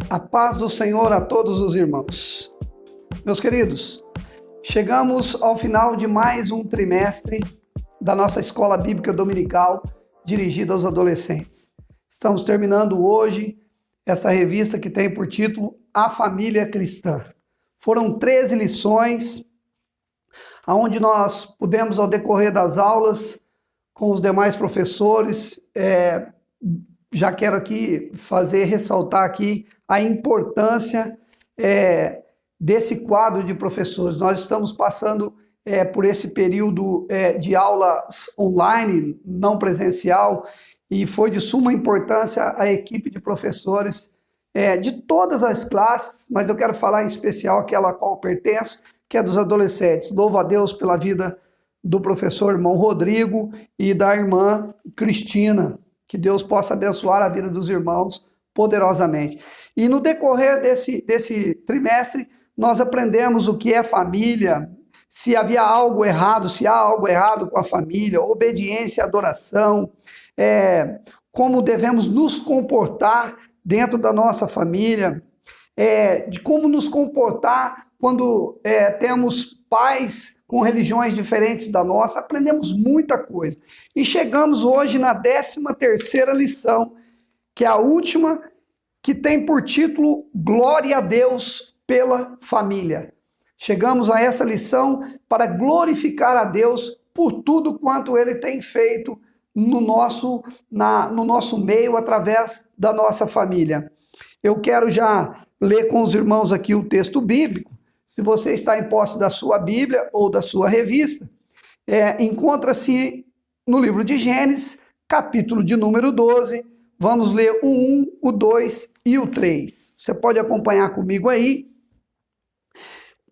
A paz do Senhor a todos os irmãos. Meus queridos, chegamos ao final de mais um trimestre da nossa escola bíblica dominical dirigida aos adolescentes. Estamos terminando hoje essa revista que tem por título A Família Cristã. Foram 13 lições, onde nós pudemos, ao decorrer das aulas, com os demais professores, já quero aqui ressaltar aqui a importância desse quadro de professores. Nós estamos passando por esse período de aulas online, não presencial, e foi de suma importância a equipe de professores de todas as classes, mas eu quero falar em especial aquela a qual eu pertenço, que é dos adolescentes. Louvo a Deus pela vida do professor irmão Rodrigo e da irmã Cristina. Que Deus possa abençoar a vida dos irmãos poderosamente. E no decorrer desse trimestre, nós aprendemos o que é família, se havia algo errado, se há algo errado com a família, obediência e adoração, como devemos nos comportar dentro da nossa família, de como nos comportar quando temos pais com religiões diferentes da nossa. Aprendemos muita coisa. E chegamos hoje na 13ª lição, que é a última, que tem por título Glória a Deus pela Família. Chegamos a essa lição para glorificar a Deus por tudo quanto Ele tem feito no nosso meio, através da nossa família. Eu quero já ler com os irmãos aqui o texto bíblico. Se você está em posse da sua Bíblia ou da sua revista, encontra-se no livro de Gênesis, capítulo de número 12. Vamos ler o 1, o 2 e o 3. Você pode acompanhar comigo aí.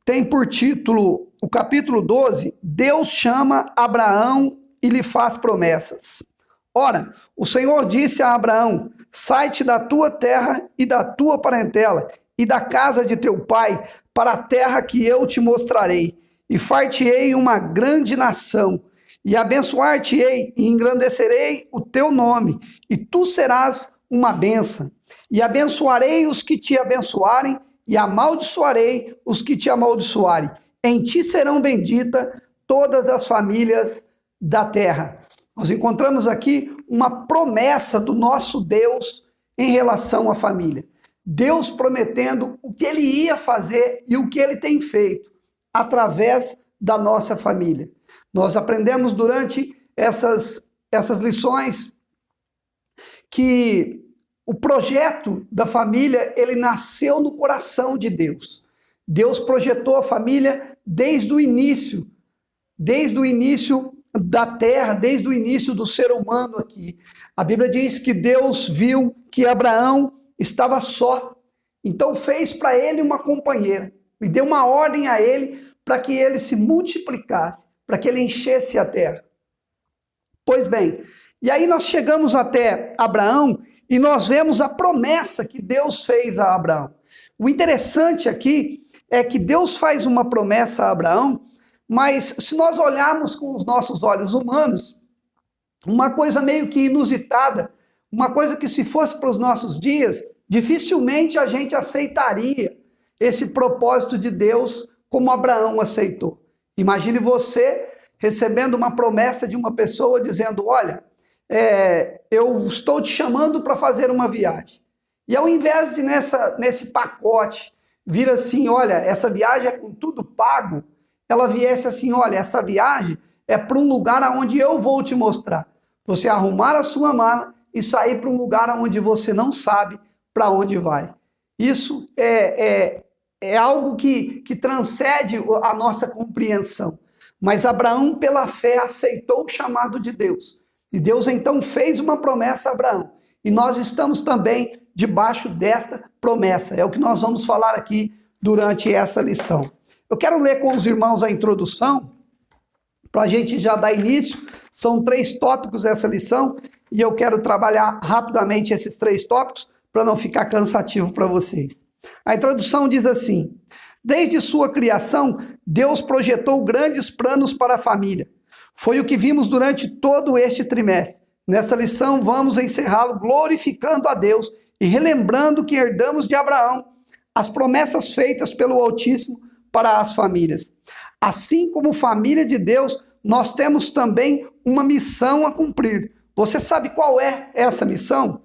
Tem por título, o capítulo 12, Deus chama Abraão e lhe faz promessas. Ora, o Senhor disse a Abraão: sai-te da tua terra e da tua parentela e da casa de teu pai, para a terra que eu te mostrarei, e far-te-ei uma grande nação, e abençoar-te-ei, e engrandecerei o teu nome, e tu serás uma bênção, e abençoarei os que te abençoarem, e amaldiçoarei os que te amaldiçoarem. Em ti serão benditas todas as famílias da terra. Nós encontramos aqui uma promessa do nosso Deus em relação à família. Deus prometendo o que Ele ia fazer e o que Ele tem feito através da nossa família. Nós aprendemos durante essas lições que o projeto da família, ele nasceu no coração de Deus. Deus projetou a família desde o início da terra, desde o início do ser humano aqui. A Bíblia diz que Deus viu que Abraão estava só, então fez para ele uma companheira e deu uma ordem a ele para que ele se multiplicasse, para que ele enchesse a terra. Pois bem, e aí nós chegamos até Abraão e nós vemos a promessa que Deus fez a Abraão. O interessante aqui é que Deus faz uma promessa a Abraão, mas se nós olharmos com os nossos olhos humanos, uma coisa meio que inusitada, uma coisa que, se fosse para os nossos dias, dificilmente a gente aceitaria esse propósito de Deus como Abraão aceitou. Imagine você recebendo uma promessa de uma pessoa dizendo: olha, eu estou te chamando para fazer uma viagem. E ao invés de nesse pacote vir assim: olha, essa viagem é com tudo pago, ela viesse assim: olha, essa viagem é para um lugar aonde eu vou te mostrar. Você arrumar a sua mala e sair para um lugar onde você não sabe para onde vai. Isso é algo que transcende a nossa compreensão. Mas Abraão, pela fé, aceitou o chamado de Deus. E Deus então fez uma promessa a Abraão. E nós estamos também debaixo desta promessa. É o que nós vamos falar aqui durante essa lição. Eu quero ler com os irmãos a introdução, para a gente já dar início. São 3 tópicos dessa lição, e eu quero trabalhar rapidamente esses 3 tópicos, para não ficar cansativo para vocês. A introdução diz assim: desde sua criação, Deus projetou grandes planos para a família. Foi o que vimos durante todo este trimestre. Nesta lição, vamos encerrá-lo glorificando a Deus e relembrando que herdamos de Abraão as promessas feitas pelo Altíssimo para as famílias. Assim como família de Deus, nós temos também uma missão a cumprir. Você sabe qual é essa missão?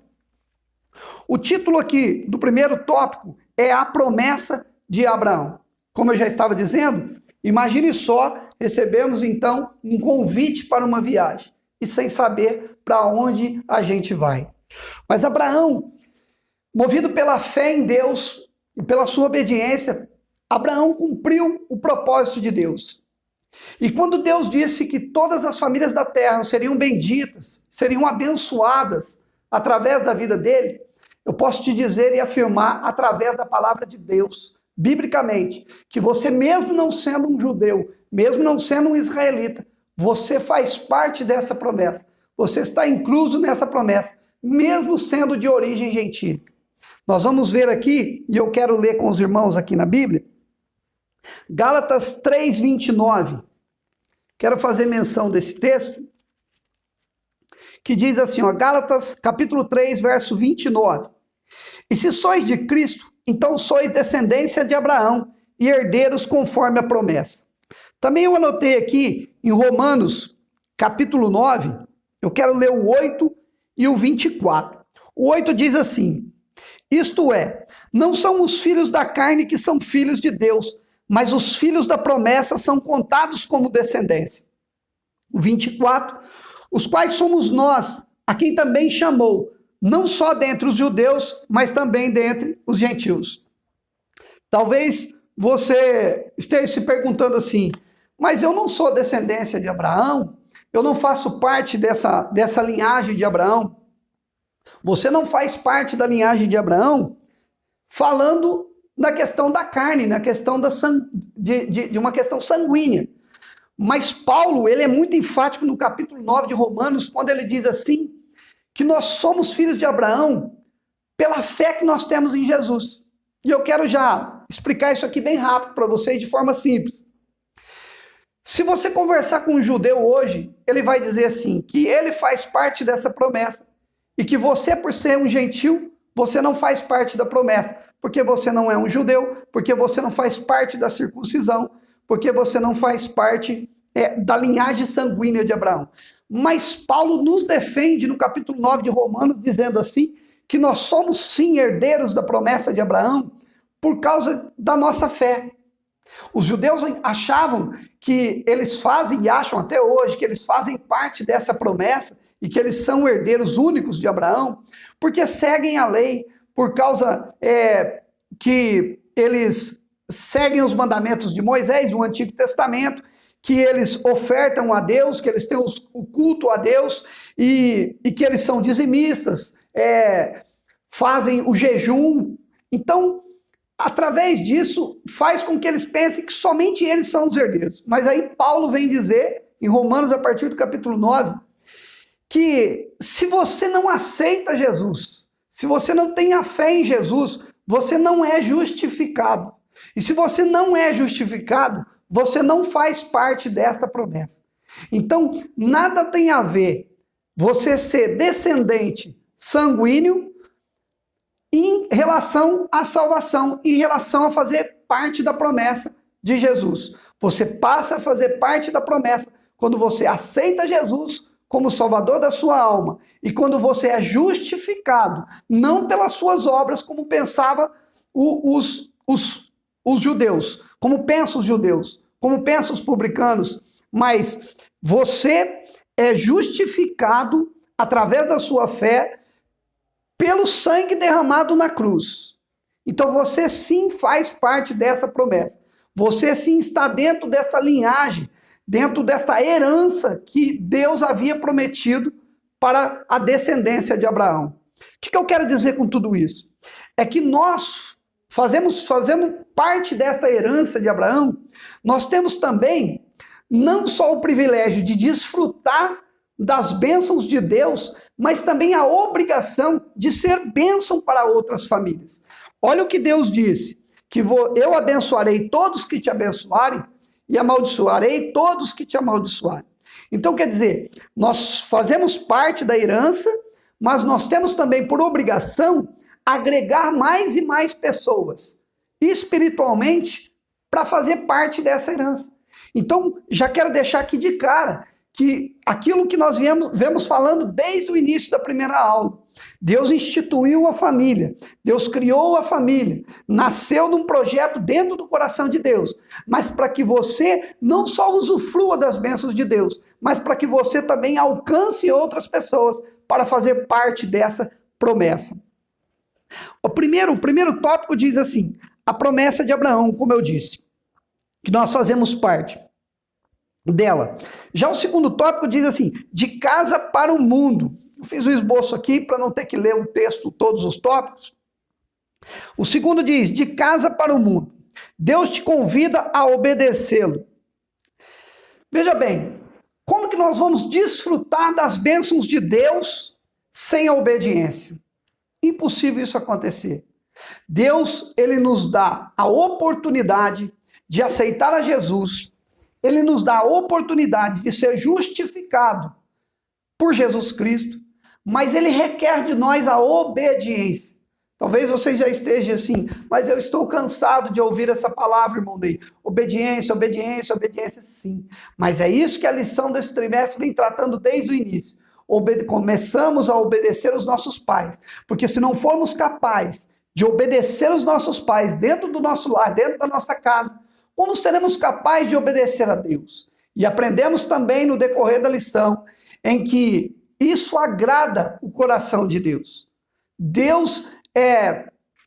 O título aqui do primeiro tópico é a promessa de Abraão. Como eu já estava dizendo, imagine só, recebemos então um convite para uma viagem e sem saber para onde a gente vai. Mas Abraão, movido pela fé em Deus e pela sua obediência, Abraão cumpriu o propósito de Deus. E quando Deus disse que todas as famílias da terra seriam benditas, seriam abençoadas através da vida dele, eu posso te dizer e afirmar através da palavra de Deus, biblicamente, que você mesmo não sendo um judeu, mesmo não sendo um israelita, você faz parte dessa promessa. Você está incluso nessa promessa, mesmo sendo de origem gentílica. Nós vamos ver aqui, e eu quero ler com os irmãos aqui na Bíblia, Gálatas 3:29. Quero fazer menção desse texto, que diz assim, ó, Gálatas capítulo 3, verso 29. E se sois de Cristo, então sois descendência de Abraão e herdeiros conforme a promessa. Também eu anotei aqui em Romanos capítulo 9, eu quero ler o 8 e o 24. O 8 diz assim, isto é, não são os filhos da carne que são filhos de Deus, mas os filhos da promessa são contados como descendência. O 24, os quais somos nós, a quem também chamou, não só dentre os judeus, mas também dentre os gentios. Talvez você esteja se perguntando assim, mas eu não sou descendência de Abraão, eu não faço parte dessa linhagem de Abraão. Você não faz parte da linhagem de Abraão falando na questão da carne, na questão de uma questão sanguínea. Mas Paulo, ele é muito enfático no capítulo 9 de Romanos, quando ele diz assim, que nós somos filhos de Abraão pela fé que nós temos em Jesus. E eu quero já explicar isso aqui bem rápido para vocês, de forma simples. Se você conversar com um judeu hoje, ele vai dizer assim, que ele faz parte dessa promessa, e que você, por ser um gentil, você não faz parte da promessa, porque você não é um judeu, porque você não faz parte da circuncisão, porque você não faz parte da linhagem sanguínea de Abraão. Mas Paulo nos defende no capítulo 9 de Romanos, dizendo assim, que nós somos sim herdeiros da promessa de Abraão, por causa da nossa fé. Os judeus achavam que eles fazem, e acham até hoje, que eles fazem parte dessa promessa, e que eles são herdeiros únicos de Abraão, porque seguem a lei, por causa que eles seguem os mandamentos de Moisés, do Antigo Testamento, que eles ofertam a Deus, que eles têm o culto a Deus, e que eles são dizimistas, fazem o jejum. Então, através disso, faz com que eles pensem que somente eles são os herdeiros. Mas aí Paulo vem dizer, em Romanos, a partir do capítulo 9, que se você não aceita Jesus, se você não tem a fé em Jesus, você não é justificado. E se você não é justificado, você não faz parte desta promessa. Então, nada tem a ver você ser descendente sanguíneo em relação à salvação, em relação a fazer parte da promessa de Jesus. Você passa a fazer parte da promessa quando você aceita Jesus como Salvador da sua alma, e quando você é justificado, não pelas suas obras, como pensavam os judeus, como pensam os judeus, como pensam os publicanos, mas você é justificado através da sua fé pelo sangue derramado na cruz. Então você sim faz parte dessa promessa. Você sim está dentro dessa linhagem, dentro desta herança que Deus havia prometido para a descendência de Abraão. O que eu quero dizer com tudo isso? É que nós, fazendo parte desta herança de Abraão, nós temos também não só o privilégio de desfrutar das bênçãos de Deus, mas também a obrigação de ser bênção para outras famílias. Olha o que Deus disse, que eu abençoarei todos que te abençoarem, e amaldiçoarei todos que te amaldiçoarem. Então, quer dizer, nós fazemos parte da herança, mas nós temos também por obrigação agregar mais e mais pessoas espiritualmente para fazer parte dessa herança. Então, já quero deixar aqui de cara que aquilo que nós vemos falando desde o início da primeira aula, Deus instituiu a família, Deus criou a família, nasceu num projeto dentro do coração de Deus, mas para que você não só usufrua das bênçãos de Deus, mas para que você também alcance outras pessoas para fazer parte dessa promessa. O primeiro tópico diz assim, a promessa de Abraão, como eu disse, que nós fazemos parte dela. Já o segundo tópico diz assim, de casa para o mundo. Eu fiz um esboço aqui para não ter que ler o texto, todos os tópicos. O segundo diz, de casa para o mundo. Deus te convida a obedecê-lo. Veja bem, como que nós vamos desfrutar das bênçãos de Deus sem a obediência? Impossível isso acontecer. Deus, ele nos dá a oportunidade de aceitar a Jesus, ele nos dá a oportunidade de ser justificado por Jesus Cristo, mas ele requer de nós a obediência. Talvez você já esteja assim, mas eu estou cansado de ouvir essa palavra, irmão Ney. Obediência, obediência, obediência, sim. Mas é isso que a lição desse trimestre vem tratando desde o início. Começamos a obedecer os nossos pais, porque se não formos capazes de obedecer os nossos pais dentro do nosso lar, dentro da nossa casa, como seremos capazes de obedecer a Deus? E aprendemos também no decorrer da lição em que isso agrada o coração de Deus. Deus,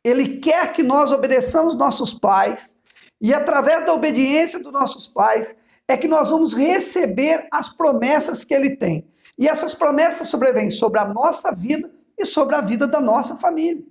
ele quer que nós obedeçamos nossos pais e através da obediência dos nossos pais é que nós vamos receber as promessas que ele tem. E essas promessas sobrevêm sobre a nossa vida e sobre a vida da nossa família.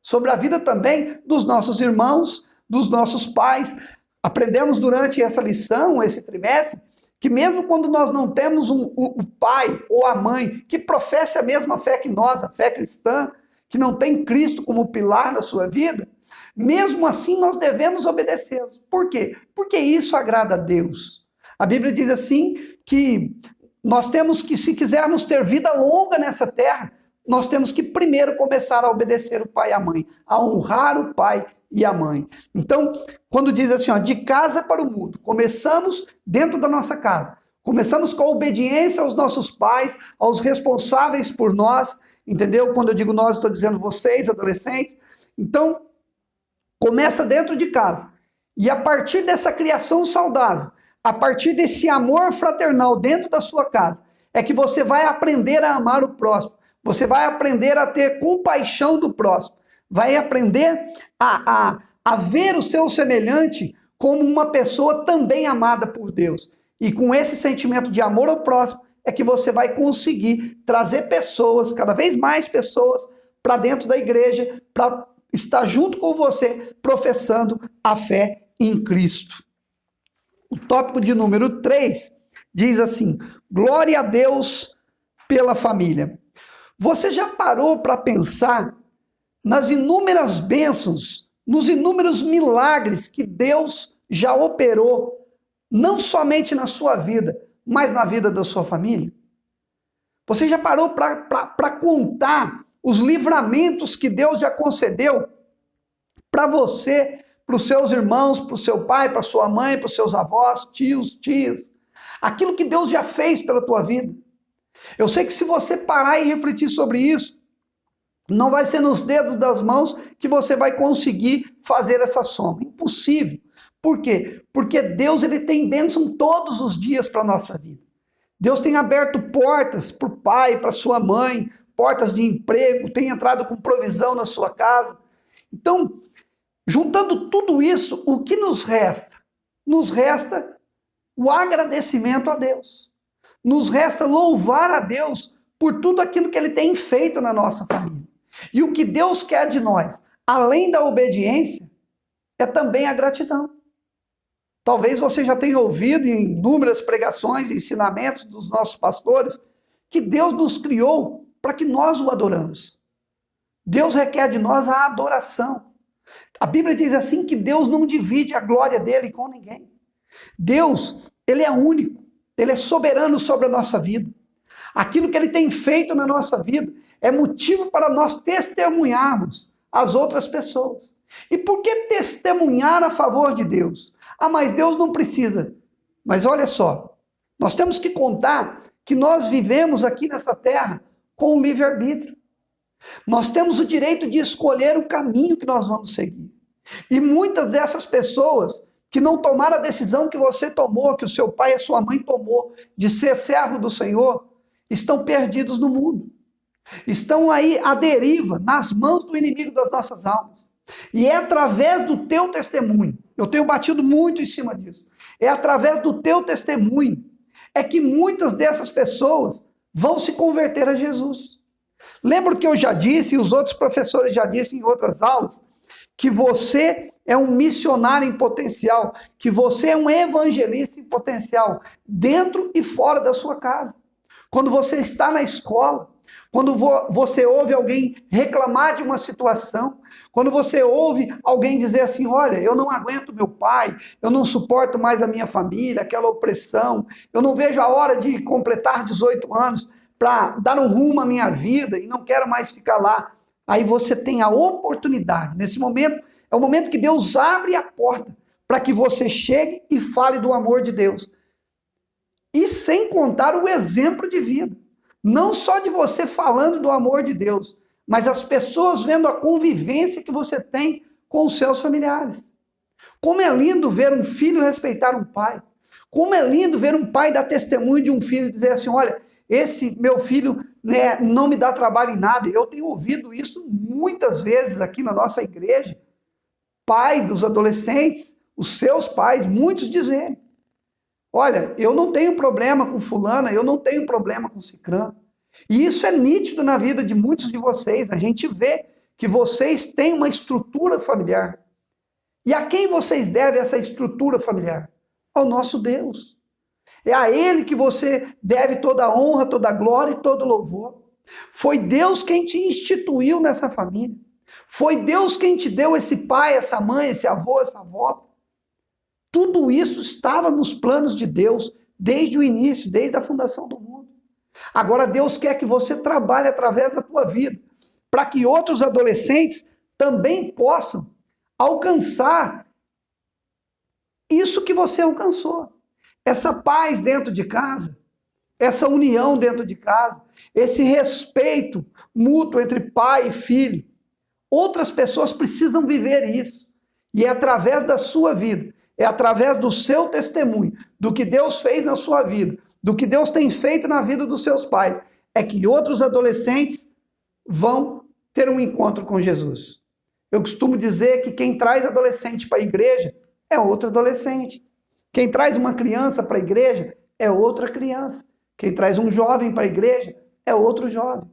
Sobre a vida também dos nossos irmãos, dos nossos pais. Aprendemos durante essa lição, esse trimestre, que mesmo quando nós não temos o pai ou a mãe que professe a mesma fé que nós, a fé cristã, que não tem Cristo como pilar da sua vida, mesmo assim nós devemos obedecê-los. Por quê? Porque isso agrada a Deus. A Bíblia diz assim que nós temos que, se quisermos ter vida longa nessa terra, nós temos que primeiro começar a obedecer o pai e a mãe, a honrar o pai e a mãe. Então, quando diz assim, ó, de casa para o mundo, começamos dentro da nossa casa, começamos com a obediência aos nossos pais, aos responsáveis por nós, entendeu? Quando eu digo nós, estou dizendo vocês, adolescentes. Então, começa dentro de casa. E a partir dessa criação saudável, a partir desse amor fraternal dentro da sua casa, é que você vai aprender a amar o próximo. Você vai aprender a ter compaixão do próximo. Vai aprender a ver o seu semelhante como uma pessoa também amada por Deus. E com esse sentimento de amor ao próximo, é que você vai conseguir trazer pessoas, cada vez mais pessoas, para dentro da igreja, para estar junto com você, professando a fé em Cristo. O tópico de número 3 diz assim, glória a Deus pela família. Você já parou para pensar nas inúmeras bênçãos, nos inúmeros milagres que Deus já operou, não somente na sua vida, mas na vida da sua família? Você já parou para contar os livramentos que Deus já concedeu para você, para os seus irmãos, para o seu pai, para a sua mãe, para os seus avós, tios, tias? Aquilo que Deus já fez pela tua vida. Eu sei que se você parar e refletir sobre isso, não vai ser nos dedos das mãos que você vai conseguir fazer essa soma. Impossível. Por quê? Porque Deus, ele tem bênção todos os dias para a nossa vida. Deus tem aberto portas para o pai, para sua mãe, portas de emprego, tem entrado com provisão na sua casa. Então, juntando tudo isso, o que nos resta? Nos resta o agradecimento a Deus. Nos resta louvar a Deus por tudo aquilo que ele tem feito na nossa família. E o que Deus quer de nós, além da obediência, é também a gratidão. Talvez você já tenha ouvido em inúmeras pregações e ensinamentos dos nossos pastores que Deus nos criou para que nós o adoramos. Deus requer de nós a adoração. A Bíblia diz assim que Deus não divide a glória dele com ninguém. Deus, ele é único, Ele é soberano sobre a nossa vida. Aquilo que Ele tem feito na nossa vida é motivo para nós testemunharmos às outras pessoas. E por que testemunhar a favor de Deus? Ah, mas Deus não precisa. Mas olha só, nós temos que contar que nós vivemos aqui nessa terra com o livre-arbítrio. Nós temos o direito de escolher o caminho que nós vamos seguir. E muitas dessas pessoas que não tomaram a decisão que você tomou, que o seu pai e a sua mãe tomou, de ser servo do Senhor, estão perdidos no mundo. Estão aí à deriva, nas mãos do inimigo das nossas almas. E é através do teu testemunho, eu tenho batido muito em cima disso, é através do teu testemunho, é que muitas dessas pessoas vão se converter a Jesus. Lembra que eu já disse, e os outros professores já disseram em outras aulas, que você é um missionário em potencial, que você é um evangelista em potencial, dentro e fora da sua casa. Quando você está na escola, quando você ouve alguém reclamar de uma situação, quando você ouve alguém dizer assim, olha, eu não aguento meu pai, eu não suporto mais a minha família, aquela opressão, eu não vejo a hora de completar 18 anos para dar um rumo à minha vida e não quero mais ficar lá. Aí você tem a oportunidade, nesse momento, é o momento que Deus abre a porta para que você chegue e fale do amor de Deus. E sem contar o exemplo de vida. Não só de você falando do amor de Deus, mas as pessoas vendo a convivência que você tem com os seus familiares. Como é lindo ver um filho respeitar um pai. Como é lindo ver um pai dar testemunho de um filho e dizer assim, olha, esse meu filho, né, não me dá trabalho em nada. Eu tenho ouvido isso muitas vezes aqui na nossa igreja. Pai dos adolescentes, os seus pais, muitos dizerem, olha, eu não tenho problema com fulana, eu não tenho problema com cicrano. E isso é nítido na vida de muitos de vocês. A gente vê que vocês têm uma estrutura familiar. E a quem vocês devem essa estrutura familiar? Ao nosso Deus. É a Ele que você deve toda a honra, toda a glória e todo o louvor. Foi Deus quem te instituiu nessa família. Foi Deus quem te deu esse pai, essa mãe, esse avô, essa avó. Tudo isso estava nos planos de Deus desde o início, desde a fundação do mundo. Agora Deus quer que você trabalhe através da tua vida, para que outros adolescentes também possam alcançar isso que você alcançou. Essa paz dentro de casa, essa união dentro de casa, esse respeito mútuo entre pai e filho. Outras pessoas precisam viver isso. E é através da sua vida, é através do seu testemunho, do que Deus fez na sua vida, do que Deus tem feito na vida dos seus pais, é que outros adolescentes vão ter um encontro com Jesus. Eu costumo dizer que quem traz adolescente para a igreja é outro adolescente. Quem traz uma criança para a igreja é outra criança. Quem traz um jovem para a igreja é outro jovem.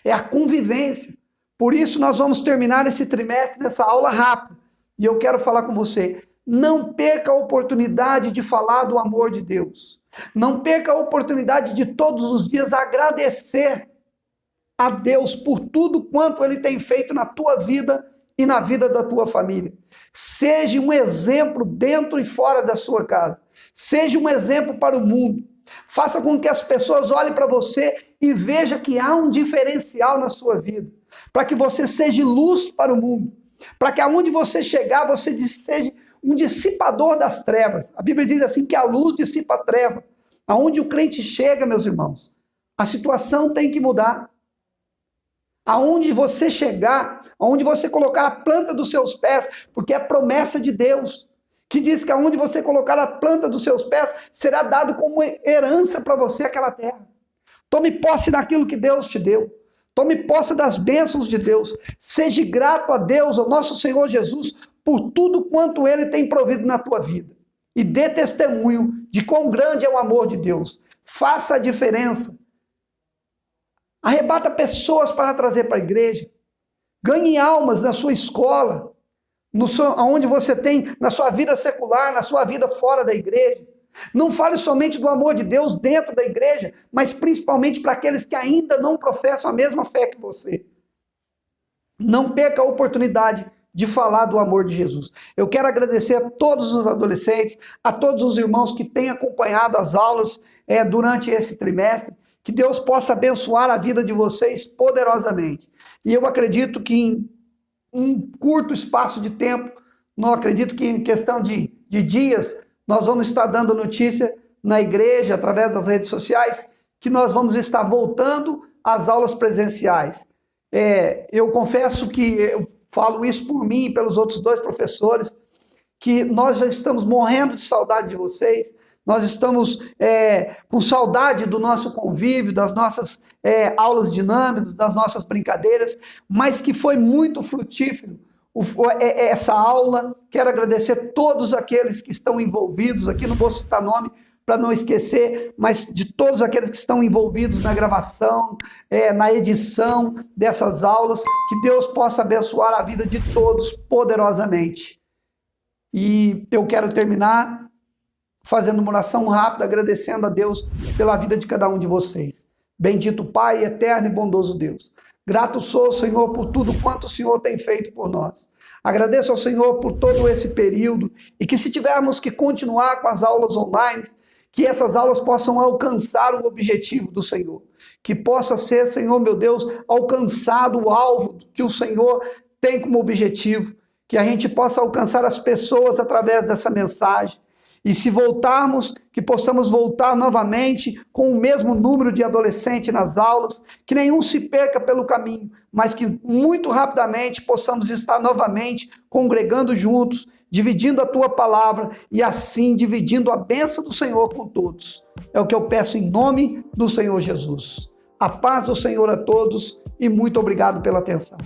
É a convivência. Por isso nós vamos terminar esse trimestre nessa aula rápida. E eu quero falar com você, não perca a oportunidade de falar do amor de Deus. Não perca a oportunidade de todos os dias agradecer a Deus por tudo quanto Ele tem feito na tua vida e na vida da tua família. Seja um exemplo dentro e fora da sua casa. Seja um exemplo para o mundo. Faça com que as pessoas olhem para você e vejam que há um diferencial na sua vida. Para que você seja luz para o mundo. Para que aonde você chegar, você seja um dissipador das trevas. A Bíblia diz assim que a luz dissipa a treva. Aonde o crente chega, meus irmãos, a situação tem que mudar. Aonde você chegar, aonde você colocar a planta dos seus pés, porque é promessa de Deus, que diz que aonde você colocar a planta dos seus pés, será dado como herança para você aquela terra. Tome posse daquilo que Deus te deu. Tome posse das bênçãos de Deus. Seja grato a Deus, ao nosso Senhor Jesus, por tudo quanto Ele tem provido na tua vida. E dê testemunho de quão grande é o amor de Deus. Faça a diferença. Arrebata pessoas para trazer para a igreja. Ganhe almas na sua escola, onde você tem, na sua vida secular, na sua vida fora da igreja. Não fale somente do amor de Deus dentro da igreja, mas principalmente para aqueles que ainda não professam a mesma fé que você. Não perca a oportunidade de falar do amor de Jesus. Eu quero agradecer a todos os adolescentes, a todos os irmãos que têm acompanhado as aulas durante esse trimestre. Que Deus possa abençoar a vida de vocês poderosamente. E eu acredito que em um curto espaço de tempo, não acredito que em questão de dias, nós vamos estar dando notícia na igreja, através das redes sociais, que nós vamos estar voltando às aulas presenciais. Eu confesso que eu falo isso por mim e pelos outros 2 professores, que nós já estamos morrendo de saudade de vocês, nós estamos com saudade do nosso convívio, das nossas aulas dinâmicas, das nossas brincadeiras, mas que foi muito frutífero essa aula. Quero agradecer todos aqueles que estão envolvidos, aqui não vou citar nome para não esquecer, mas de todos aqueles que estão envolvidos na gravação, na edição dessas aulas, que Deus possa abençoar a vida de todos poderosamente. E eu quero terminar fazendo uma oração rápida, agradecendo a Deus pela vida de cada um de vocês. Bendito Pai, eterno e bondoso Deus. Grato sou, Senhor, por tudo quanto o Senhor tem feito por nós. Agradeço ao Senhor por todo esse período e que se tivermos que continuar com as aulas online, que essas aulas possam alcançar o objetivo do Senhor. Que possa ser, Senhor, meu Deus, alcançado o alvo que o Senhor tem como objetivo. Que a gente possa alcançar as pessoas através dessa mensagem. E se voltarmos, que possamos voltar novamente com o mesmo número de adolescentes nas aulas, que nenhum se perca pelo caminho, mas que muito rapidamente possamos estar novamente congregando juntos, dividindo a tua palavra e assim dividindo a bênção do Senhor com todos. É o que eu peço em nome do Senhor Jesus. A paz do Senhor a todos e muito obrigado pela atenção.